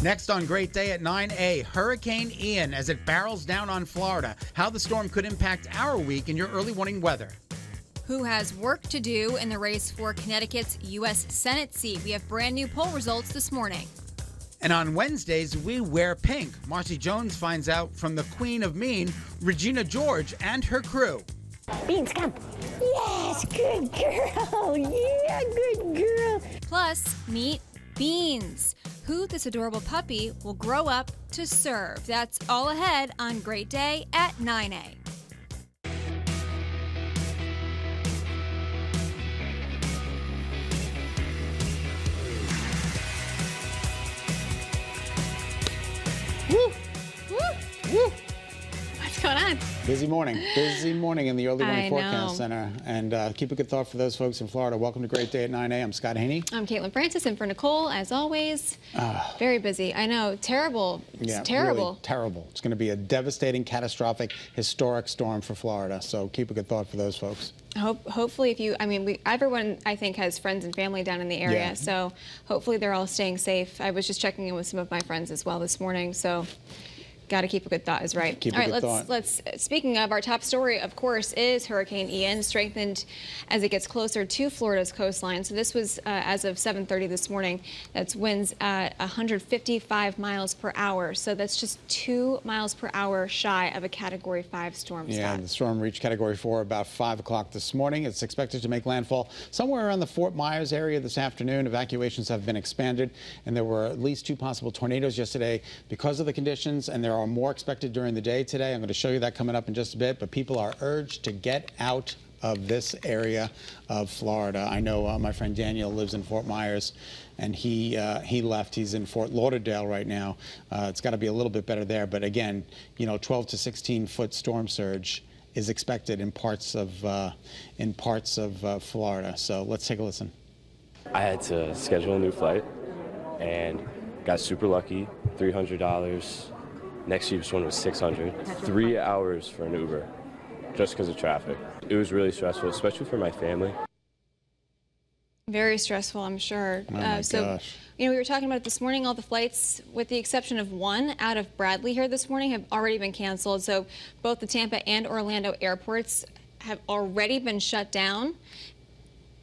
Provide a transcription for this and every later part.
Next on Great Day at 9A, Hurricane Ian as it barrels down on Florida. How the storm could impact our week in your early morning weather. Who has work to do in the race for Connecticut's U.S. Senate seat? We have brand new poll results this morning. And on Wednesdays, we wear pink. Marcy Jones finds out from the Queen of Mean, Regina George, and her crew. Beans, come. Yes, good girl. Yeah, good girl. Plus, meet Beans, who this adorable puppy will grow up to serve. That's all ahead on Great Day at 9A. Woo! Woo! Woo! What's going on? Busy morning in the early morning forecast center. And keep a good thought for those folks in Florida. Welcome to Great Day at 9A. I'm Scott Haney. I'm Caitlin Francis, and for Nicole, as always, very busy. I know, terrible. It's terrible. Really terrible. It's going to be a devastating, catastrophic, historic storm for Florida. So keep a good thought for those folks. Hopefully, everyone I think has friends and family down in the area, Yeah. so hopefully they're all staying safe. I was just checking in with some of my friends as well this morning, so got to keep a good thought is right. Keep all a right, good thought. let's. Speaking of, our top story, of course, is Hurricane Ian, strengthened as it gets closer to Florida's coastline. So this was as of 7:30 this morning. That's winds at 155 miles per hour. So that's just 2 miles per hour shy of a Category 5 storm. Yeah, Scott. the storm reached Category 4 about 5 o'clock this morning. It's expected to make landfall somewhere around the Fort Myers area this afternoon. Evacuations have been expanded, and there were at least 2 possible tornadoes yesterday because of the conditions, and there are more expected during the day today. I'm going to show you that coming up in just a bit, but people are urged to get out of this area of Florida. I know my friend Daniel lives in Fort Myers, and he left. He's in Fort Lauderdale right now. It's got to be a little bit better there, but again, 12 to 16 foot storm surge is expected in parts of Florida. So let's take a listen. I had to schedule a new flight and got super lucky, $300. Next cheapest one was $600. 3 hours for an Uber, just because of traffic. It was really stressful, especially for my family. Very stressful, I'm sure. Oh my gosh. We were talking about it this morning. All the flights, with the exception of one out of Bradley here this morning, have already been canceled. So both the Tampa and Orlando airports have already been shut down,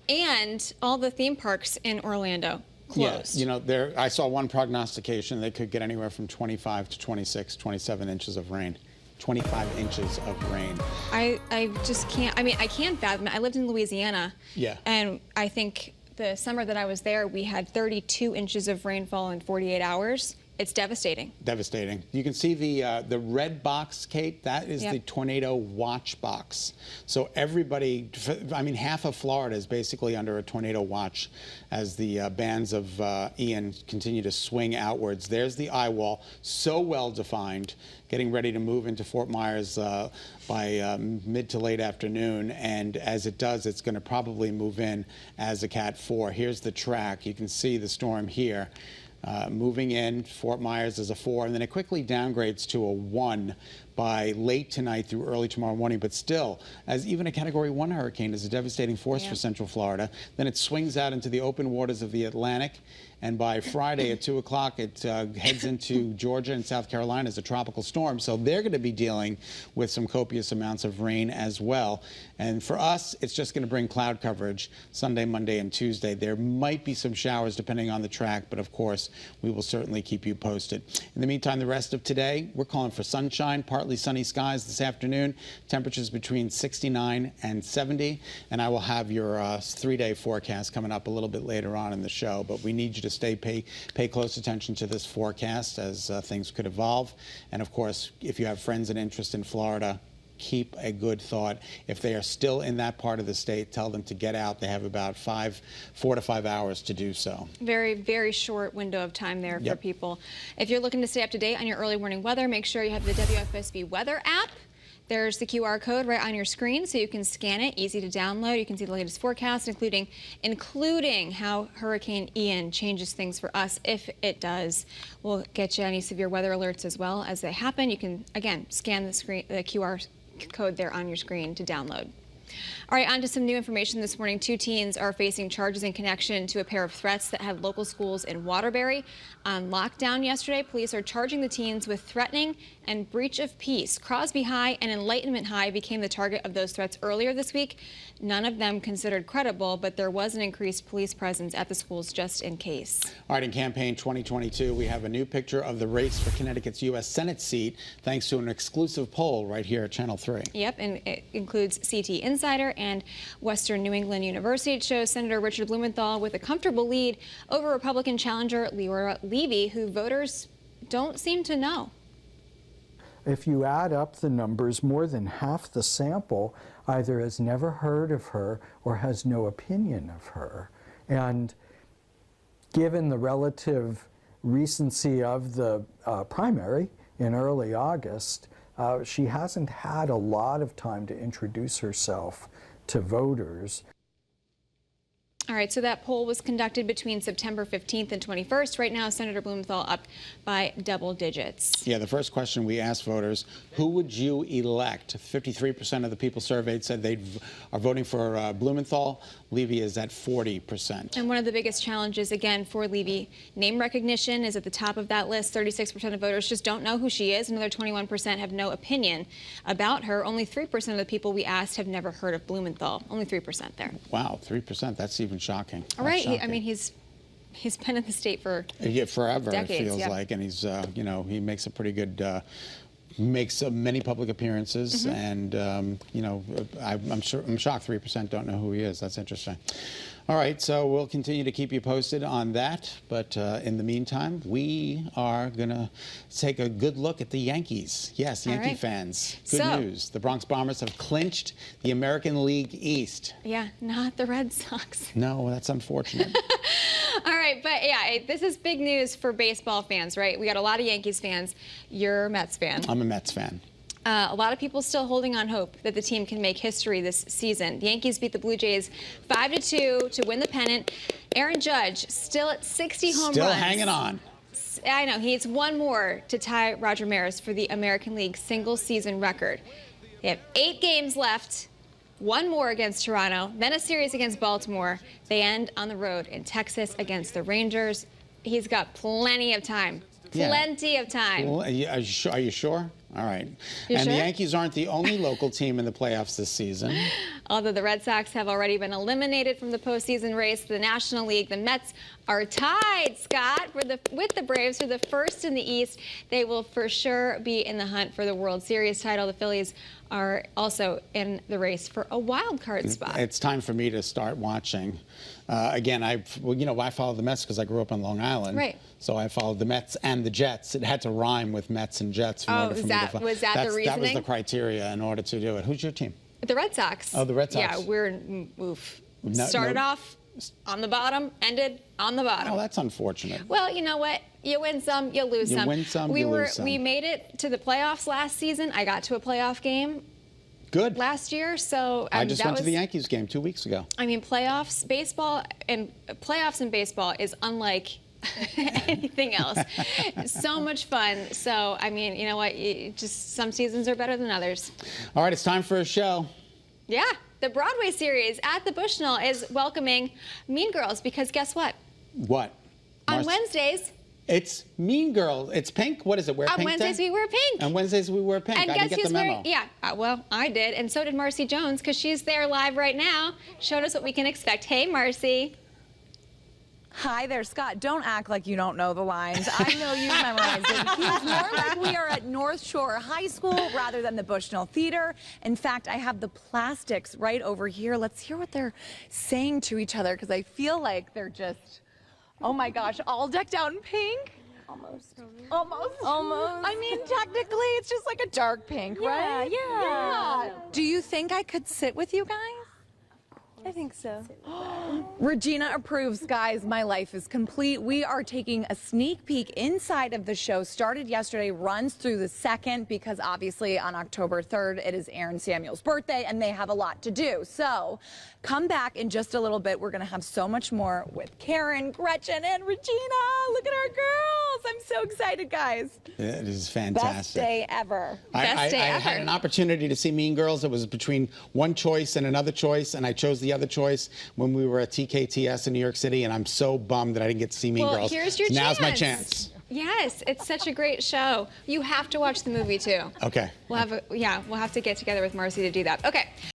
and all the theme parks in Orlando closed. Yeah, I saw one prognostication. They could get anywhere from 25 to 26, 27 inches of rain. 25 inches of rain. I just can't. I can't fathom it. I lived in Louisiana. Yeah. And I think the summer that I was there, we had 32 inches of rainfall in 48 hours. It's devastating. Devastating. You can see the red box, Kate. That is the tornado watch box. So everybody, half of Florida is basically under a tornado watch as the bands of Ian continue to swing outwards. There's the eye wall, so well defined, getting ready to move into Fort Myers by mid to late afternoon. And as it does, it's going to probably move in as a Cat 4. Here's the track. You can see the storm here. Moving in, Fort Myers is a 4, and then it quickly downgrades to a 1 by late tonight through early tomorrow morning. But still, as even a Category 1 hurricane is a devastating force for Central Florida. Then it swings out into the open waters of the Atlantic, and by Friday at 2 o'clock, it heads into Georgia and South Carolina as a tropical storm. So they're going to be dealing with some copious amounts of rain as well. And for us, it's just going to bring cloud coverage Sunday, Monday, and Tuesday. There might be some showers depending on the track, but of course, we will certainly keep you posted. In the meantime, the rest of today, we're calling for sunshine, partly sunny skies this afternoon, temperatures between 69 and 70, and I will have your 3-day forecast coming up a little bit later on in the show, but we need you to pay close attention to this forecast as things could evolve. And of course, if you have friends and interest in Florida, keep a good thought. If they are still in that part of the state, tell them to get out. They have about 4 to 5 hours to do so. Very, very short window of time there for people. If you're looking to stay up to date on your early morning weather, make sure you have the WFSB weather app. There's the QR code right on your screen, so you can scan it. Easy to download. You can see the latest forecast, including how Hurricane Ian changes things for us if it does. We'll get you any severe weather alerts as well as they happen. You can, again, scan the QR code there on your screen to download. All right, on to some new information this morning. 2 teens are facing charges in connection to a pair of threats that had local schools in Waterbury on lockdown yesterday. Police are charging the teens with threatening and breach of peace. Crosby High and Enlightenment High became the target of those threats earlier this week. None of them considered credible, but there was an increased police presence at the schools just in case. All right, in campaign 2022, we have a new picture of the race for Connecticut's U.S. Senate seat, thanks to an exclusive poll right here at Channel 3. Yep, and it includes CT Insider and Western New England University. It shows Senator Richard Blumenthal with a comfortable lead over Republican challenger Leora Levy, who voters don't seem to know. If you add up the numbers, more than half the sample either has never heard of her or has no opinion of her. And given the relative recency of the primary in early August, she hasn't had a lot of time to introduce herself to voters. All right, so that poll was conducted between September 15th and 21st. Right now, Senator Blumenthal up by double digits. Yeah, the first question we asked voters, who would you elect? 53% of the people surveyed said they are voting for Blumenthal. Levy is at 40%. And one of the biggest challenges, again, for Levy, name recognition is at the top of that list. 36% of voters just don't know who she is. Another 21% have no opinion about her. Only 3% of the people we asked have never heard of Blumenthal. Only 3% there. Wow, 3%. That's even shocking. All right. Shocking. I mean, he's been in the state for forever, decades, it feels like. And he's, you know, he makes a pretty good, makes many public appearances. And, you know, I'm shocked 3% don't know who he is. That's interesting. All right, so we'll continue to keep you posted on that. But in the meantime, we are going to take a good look at the Yankees. Yes, Yankee fans. Good news. The Bronx Bombers have clinched the American League East. Yeah, not the Red Sox. No, that's unfortunate. All right, but yeah, this is big news for baseball fans, right? We got a lot of Yankees fans. You're a Mets fan. I'm a Mets fan. A lot of people still holding on hope that the team can make history this season. The Yankees beat the Blue Jays 5-2 to win the pennant. Aaron Judge still at 60 home runs. Still hanging on. I know. He needs one more to tie Roger Maris for the American League single-season record. They have 8 games left. One more against Toronto, then a series against Baltimore. They end on the road in Texas against the Rangers. He's got plenty of time. Plenty of time. Well, are you sure? All right. You and sure? the Yankees aren't the only local team in the playoffs this season. Although the Red Sox have already been eliminated from the postseason race, the National League, the Mets are tied, Scott, with the Braves for the first in the East. They will for sure be in the hunt for the World Series title. The Phillies are also in the race for a wild card spot. It's time for me to start watching. Again, I follow the Mets because I grew up on Long Island. Right. So I followed the Mets and the Jets. It had to rhyme with Mets and Jets in order for me to follow. Was that the reasoning? That was the criteria in order to do it. Who's your team? The Red Sox. Oh, the Red Sox. Yeah, we're started off on the bottom, ended on the bottom. Oh, that's unfortunate. Well, you know what? You win some, you lose some. You win some, you lose some. We made it to the playoffs last season. I got to a playoff game. Good. Last year, so I just went to the Yankees game 2 weeks ago. I mean, playoffs in baseball is unlike anything else. So much fun. So, I mean, you know what? Just some seasons are better than others. All right, it's time for a show. Yeah, the Broadway series at the Bushnell is welcoming Mean Girls because guess what? What? On Wednesdays. It's Mean Girls. It's pink. What is it? Wear pink. On Wednesdays we wear pink. On Wednesdays we wear pink. And I didn't get the memo. Well, I did, and so did Marcy Jones because she's there live right now. Showed us what we can expect. Hey, Marcy. Hi there, Scott. Don't act like you don't know the lines. I know you memorized it. It feels more like we are at North Shore High School rather than the Bushnell Theater. In fact, I have the plastics right over here. Let's hear what they're saying to each other because I feel like they're just, oh my gosh, all decked out in pink. Almost. I mean, technically, it's just like a dark pink, right? Yeah. Do you think I could sit with you guys? I think so. Regina approves, guys. My life is complete. We are taking a sneak peek inside of the show. Started yesterday, runs through the 2nd because obviously on October 3rd, it is Aaron Samuel's birthday and they have a lot to do. So come back in just a little bit. We're going to have so much more with Karen, Gretchen, and Regina. Look at our girls. I'm so excited. excited, guys. It is Best fantastic. day ever. Best day I ever. had an opportunity to see Mean Girls. It was between one choice and another choice, and I chose the other choice when we were at TKTS in New York City, and I'm so bummed that I didn't get to see Mean Well, Girls. here's your Now's my chance. chance. Yes, it's such a great show. You have to watch the movie too. Okay. We'll have to get together with Marcy to do that. Okay.